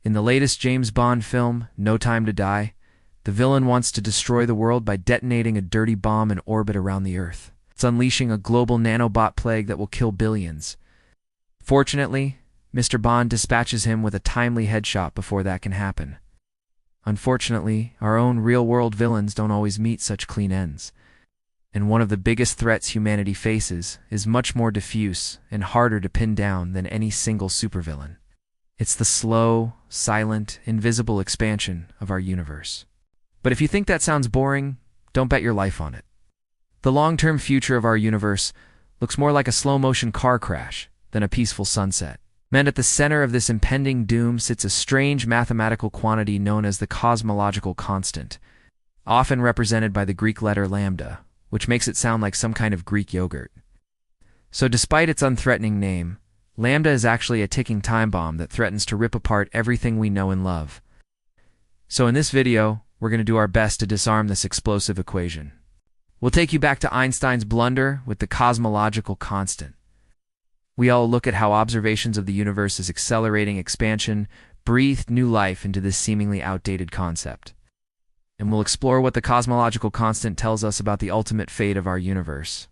In the latest James Bond film, No Time to Die, the villain wants to destroy the world by detonating a dirty bomb in orbit around the Earth. It's unleashing a global nanobot plague that will kill billions. Fortunately, Mr. Bond dispatches him with a timely headshot before that can happen. Unfortunately, our own real-world villains don't always meet such clean ends. And one of the biggest threats humanity faces is much more diffuse and harder to pin down than any single supervillain. It's the slow, silent, invisible expansion of our universe. But if you think that sounds boring, don't bet your life on it. The long-term future of our universe looks more like a slow-motion car crash than a peaceful sunset. And at the center of this impending doom sits a strange mathematical quantity known as the cosmological constant, often represented by the Greek letter lambda, which makes it sound like some kind of Greek yogurt. So despite its unthreatening name, lambda is actually a ticking time bomb that threatens to rip apart everything we know and love. So in this video, we're going to do our best to disarm this explosive equation. We'll take you back to Einstein's blunder with the cosmological constant. We all look at how observations of the universe's accelerating expansion breathed new life into this seemingly outdated concept. And we'll explore what the cosmological constant tells us about the ultimate fate of our universe.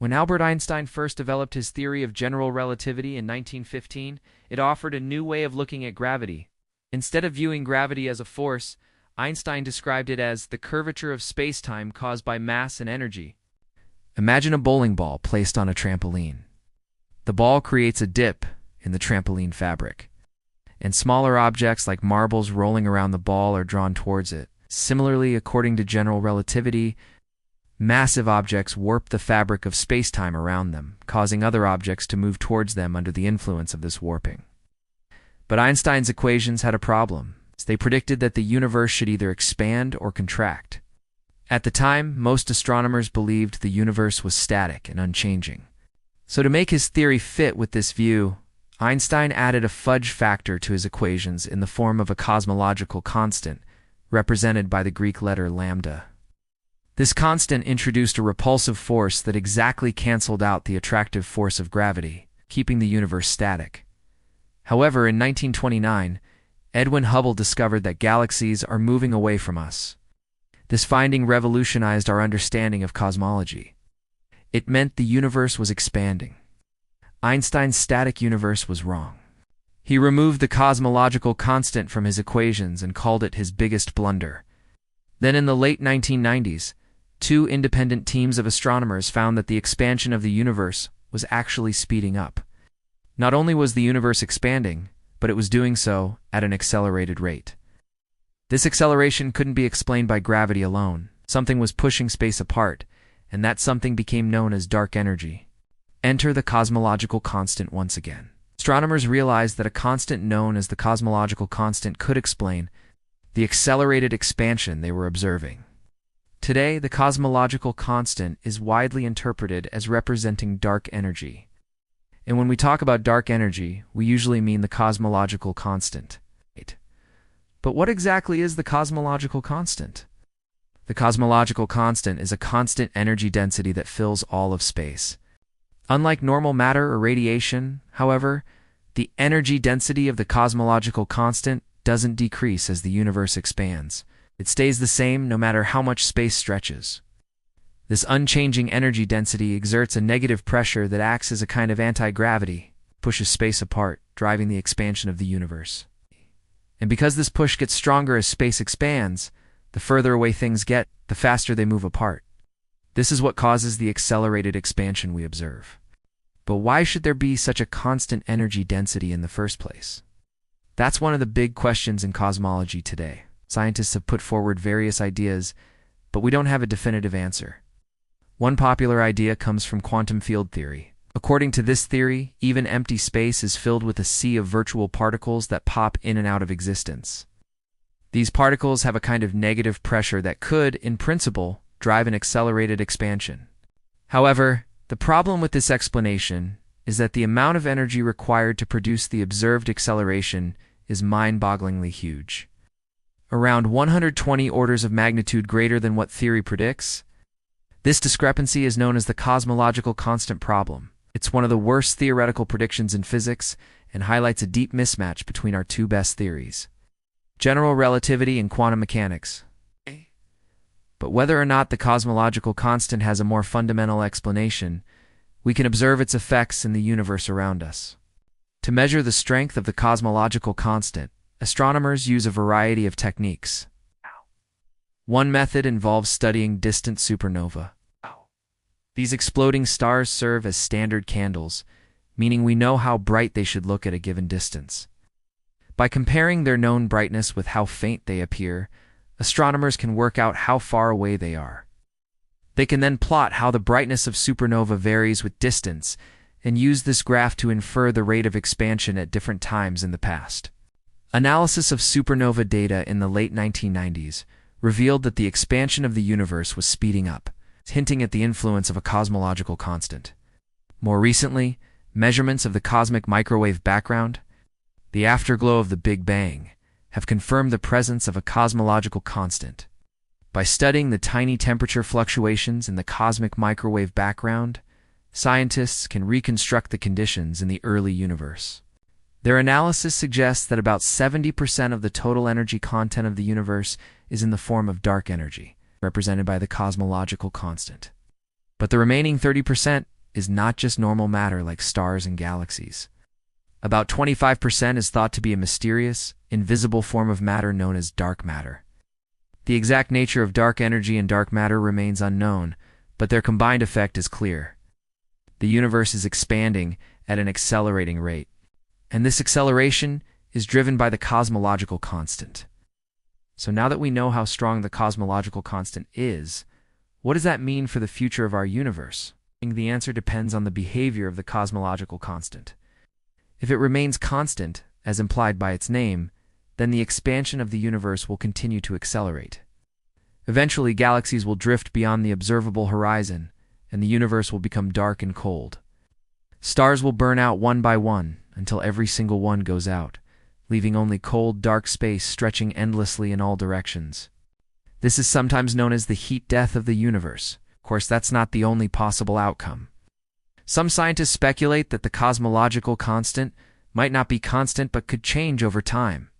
When Albert Einstein first developed his theory of general relativity in 1915, it offered a new way of looking at gravity. Instead of viewing gravity as a force, Einstein described it as the curvature of space-time caused by mass and energy. Imagine a bowling ball placed on a trampoline. The ball creates a dip in the trampoline fabric, and smaller objects like marbles rolling around the ball are drawn towards it. Similarly, according to general relativity, massive objects warp the fabric of space-time around them, causing other objects to move towards them under the influence of this warping. But Einstein's equations had a problem. They predicted that the universe should either expand or contract. At the time, most astronomers believed the universe was static and unchanging. So to make his theory fit with this view, Einstein added a fudge factor to his equations in the form of a cosmological constant, represented by the Greek letter lambda. This constant introduced a repulsive force that exactly canceled out the attractive force of gravity, keeping the universe static. However, in 1929, Edwin Hubble discovered that galaxies are moving away from us. This finding revolutionized our understanding of cosmology. It meant the universe was expanding. Einstein's static universe was wrong. He removed the cosmological constant from his equations and called it his biggest blunder. Then in the late 1990s, two independent teams of astronomers found that the expansion of the universe was actually speeding up. Not only was the universe expanding, but it was doing so at an accelerated rate. This acceleration couldn't be explained by gravity alone. Something was pushing space apart, and that something became known as dark energy. Enter the cosmological constant once again. Astronomers realized that a constant known as the cosmological constant could explain the accelerated expansion they were observing. Today, the cosmological constant is widely interpreted as representing dark energy. And when we talk about dark energy, we usually mean the cosmological constant. But what exactly is the cosmological constant? The cosmological constant is a constant energy density that fills all of space. Unlike normal matter or radiation, however, the energy density of the cosmological constant doesn't decrease as the universe expands. It stays the same no matter how much space stretches. This unchanging energy density exerts a negative pressure that acts as a kind of anti-gravity, pushes space apart, driving the expansion of the universe. And because this push gets stronger as space expands, the further away things get, the faster they move apart. This is what causes the accelerated expansion we observe. But why should there be such a constant energy density in the first place? That's one of the big questions in cosmology today. Scientists have put forward various ideas, but we don't have a definitive answer. One popular idea comes from quantum field theory. According to this theory, even empty space is filled with a sea of virtual particles that pop in and out of existence. These particles have a kind of negative pressure that could, in principle, drive an accelerated expansion. However, the problem with this explanation is that the amount of energy required to produce the observed acceleration is mind-bogglingly huge. Around 120 orders of magnitude greater than what theory predicts. This discrepancy is known as the cosmological constant problem. It's one of the worst theoretical predictions in physics, and highlights a deep mismatch between our two best theories: general relativity and quantum mechanics. But whether or not the cosmological constant has a more fundamental explanation, we can observe its effects in the universe around us. To measure the strength of the cosmological constant, astronomers use a variety of techniques. One method involves studying distant supernovae. These exploding stars serve as standard candles, meaning we know how bright they should look at a given distance. By comparing their known brightness with how faint they appear, astronomers can work out how far away they are. They can then plot how the brightness of supernova varies with distance and use this graph to infer the rate of expansion at different times in the past. Analysis of supernova data in the late 1990s revealed that the expansion of the universe was speeding up, hinting at the influence of a cosmological constant. More recently, measurements of the cosmic microwave background, the afterglow of the Big Bang, have confirmed the presence of a cosmological constant. By studying the tiny temperature fluctuations in the cosmic microwave background, scientists can reconstruct the conditions in the early universe. Their analysis suggests that about 70% of the total energy content of the universe is in the form of dark energy, represented by the cosmological constant. But the remaining 30% is not just normal matter like stars and galaxies. About 25% is thought to be a mysterious, invisible form of matter known as dark matter. The exact nature of dark energy and dark matter remains unknown, but their combined effect is clear. The universe is expanding at an accelerating rate, and this acceleration is driven by the cosmological constant. So now that we know how strong the cosmological constant is, what does that mean for the future of our universe? The answer depends on the behavior of the cosmological constant. If it remains constant, as implied by its name, then the expansion of the universe will continue to accelerate. Eventually, galaxies will drift beyond the observable horizon, and the universe will become dark and cold. Stars will burn out one by one until every single one goes out, leaving only cold, dark space stretching endlessly in all directions. This is sometimes known as the heat death of the universe. Of course, that's not the only possible outcome. Some scientists speculate that the cosmological constant might not be constant but could change over time.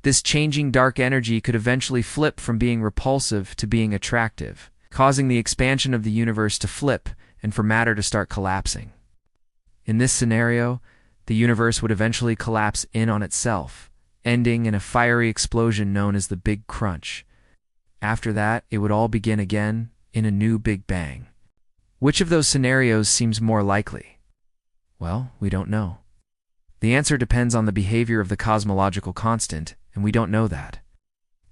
This changing dark energy could eventually flip from being repulsive to being attractive, causing the expansion of the universe to flip and for matter to start collapsing. In this scenario, the universe would eventually collapse in on itself, ending in a fiery explosion known as the Big Crunch. After that, it would all begin again in a new Big Bang. Which of those scenarios seems more likely? Well, we don't know. The answer depends on the behavior of the cosmological constant, and we don't know that.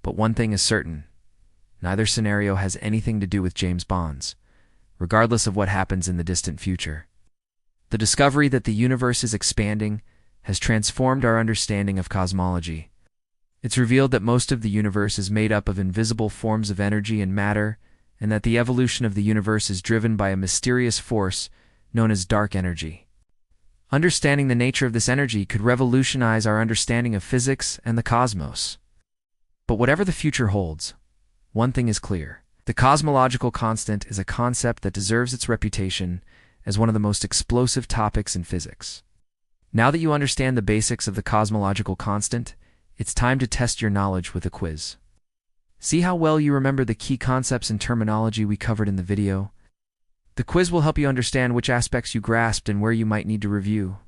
But one thing is certain: neither scenario has anything to do with James Bond's, regardless of what happens in the distant future. The discovery that the universe is expanding has transformed our understanding of cosmology. It's revealed that most of the universe is made up of invisible forms of energy and matter, and that the evolution of the universe is driven by a mysterious force known as dark energy. Understanding the nature of this energy could revolutionize our understanding of physics and the cosmos. But whatever the future holds, one thing is clear: the cosmological constant is a concept that deserves its reputation as one of the most explosive topics in physics. Now that you understand the basics of the cosmological constant, it's time to test your knowledge with a quiz. See how well you remember the key concepts and terminology we covered in the video. The quiz will help you understand which aspects you grasped and where you might need to review.